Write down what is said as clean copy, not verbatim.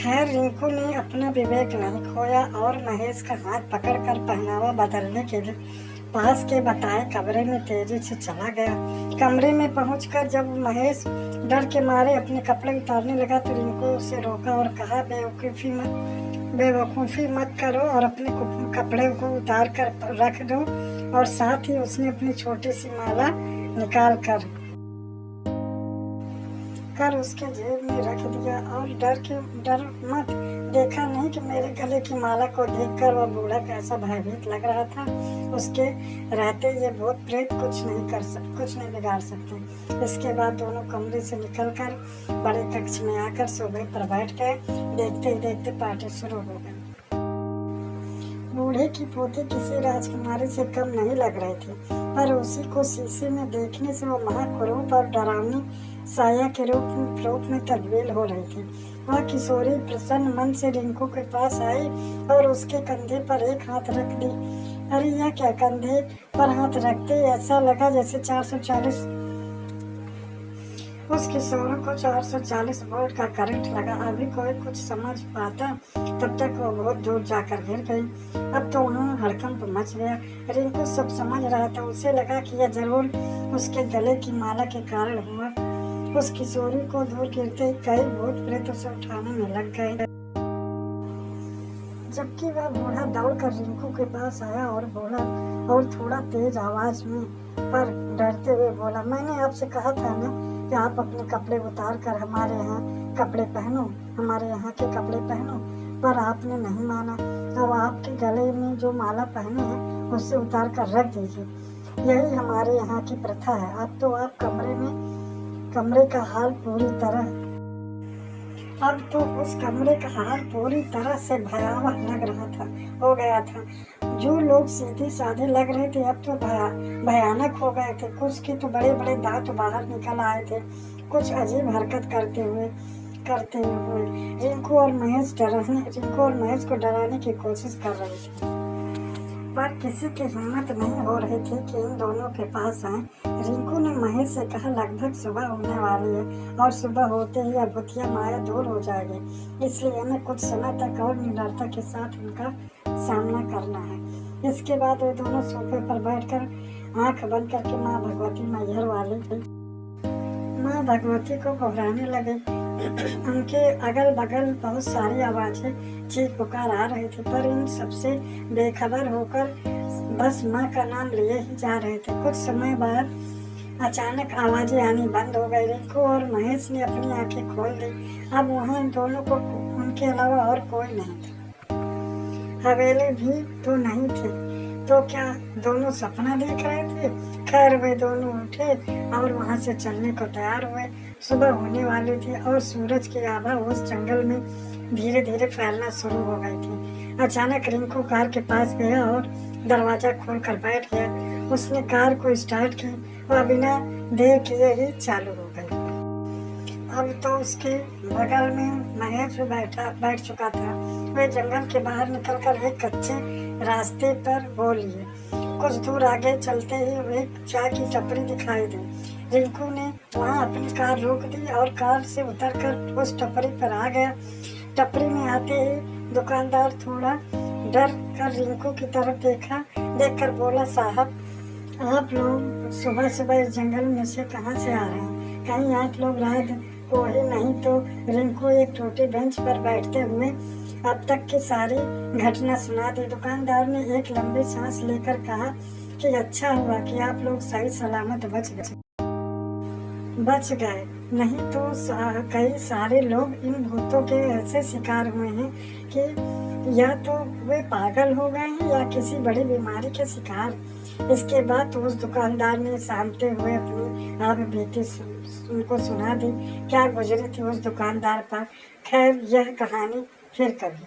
खैर रिंकू ने अपना विवेक नहीं खोया और महेश का हाथ पकड़कर पहनावा बदलने के लिए पास के बताए कमरे में तेजी से चला गया। कमरे में पहुंचकर जब महेश डर के मारे अपने कपड़े उतारने लगा तो रिंकू उसे रोका और कहा, बेवकूफ़ी मत करो और अपने कपड़े को उतार कर रख दो। और साथ ही उसने अपनी छोटी सी माला निकाल कर उसके जेब में रख दिया और डर मत देखा नहीं कि मेरे गले की माला को देखकर वह बूढ़ा कैसा भयभीत लग रहा था। उसके रहते ये भूत प्रेत कुछ नहीं बिगाड़ सकते। इसके बाद दोनों कमरे से निकलकर बड़े कक्ष में आकर सोफे पर बैठ गए। देखते ही देखते पार्टी शुरू हो गई। बूढ़े की पोती किसी राजकुमारी से कम नहीं लग रही थी, पर उसी को शीशे में देखने से वो महाकुरूप और डरावनी साया के रूप में तब्दील हो रही थी। वह किशोरी प्रसन्न मन से रिंकू के पास आई और उसके कंधे पर एक हाथ रख दी। अरे यह क्या! कंधे पर हाथ रखते ऐसा लगा जैसे 440 उस किशोर को 440 वोल्ट का करंट लगा। अभी कोई कुछ समझ पाता तब तक वो बहुत दूर जाकर गिर गई। अब तो वहाँ हड़कंप मच गया। रिंकू सब समझ रहा था। उसे लगा कि यह जरूर उसके गले की माला के कारण हुआ। उस किशोरी को दूर गिरते कई भूत प्रेत उसे उठाने में लग गए, जबकि वह बूढ़ा दौड़कर रिंकू के पास आया और बोला और थोड़ा तेज आवाज में पर डरते हुए बोला, मैंने आपसे कहा था ना कि आप अपने कपड़े उतार कर हमारे यहाँ के कपड़े पहनो, पर आपने नहीं माना। अब आपके गले में जो माला पहने हैं उससे उतार कर रख दीजिए। यही हमारे यहाँ की प्रथा है। अब तो कमरे का हाल पूरी तरह से भयावह हो गया था। जो लोग सीधे साधे लग रहे थे अब तो भयानक हो गए थे। कुछ के तो बड़े बड़े दांत बाहर निकल आए थे। कुछ अजीब हरकत करते हुए रिंकू और महेश को डराने की कोशिश कर रहे थे, पर किसी की हिम्मत नहीं हो रही थी कि इन दोनों के पास आए। रिंकू ने महेश से कहा, लगभग सुबह होने वाली है और सुबह होते ही यह भूतिया माया दूर हो जाएगी, इसलिए हमें कुछ समय तक और निडरता के साथ उनका सामना करना है। इसके बाद वे दोनों सोफे पर बैठकर आंख बंद करके माँ भगवती को घबराने लगे। उनके अगल बगल बहुत सारी आवाजें चीख पुकार आ रही थी, पर इन सबसे बेखबर होकर बस माँ का नाम लिए ही जा रहे थे। कुछ समय बाद अचानक आवाजें आनी बंद हो गई। रिंकू और महेश ने अपनी आंखें खोल दी। अब वहाँ इन दोनों को उनके अलावा और कोई नहीं था। हवेली भी तो नहीं थी, तो क्या दोनों सपना देख रहे थे? खैर वे दोनों उठे और वहाँ से चलने को तैयार हुए। सुबह होने वाली थी और सूरज की आभा उस जंगल में धीरे धीरे फैलना शुरू हो गई थी। अचानक रिंकू कार के पास गया और दरवाजा खोलकर बैठ गया। उसने कार को स्टार्ट की, वह बिना देर किए ही चालू हो गई। अब तो उसके बगल में महेश बैठ चुका था। वे जंगल के बाहर निकलकर एक कच्चे रास्ते पर हो लिए। कुछ दूर आगे चलते ही एक चाय की टपरी दिखाई दी। रिंकू ने वहां अपनी कार रोक दी और कार से उतरकर उस टपरी पर आ गया। टपरी में आते ही दुकानदार थोड़ा डर कर रिंकू की तरफ देखकर बोला, साहब आप लोग सुबह सुबह इस जंगल में से कहाँ से आ रहे हैं? कहीं आप लोग रात को ही नहीं? तो रिंकू एक छोटी बेंच पर बैठते हुए अब तक की सारी घटना सुना दी। दुकानदार ने एक लंबी सांस लेकर कहा कि अच्छा हुआ कि आप लोग सही सलामत बच गए, नहीं तो कई सारे लोग इन भूतों के ऐसे शिकार हुए हैं कि या तो वे पागल हो गए हैं या किसी बड़ी बीमारी के शिकार। इसके बाद तो उस दुकानदार ने शांति हुए अपनी आप बीती उनको सुना दी क्या गुजरी थी उस दुकानदार पर। खैर यह कहानी फिर कभी।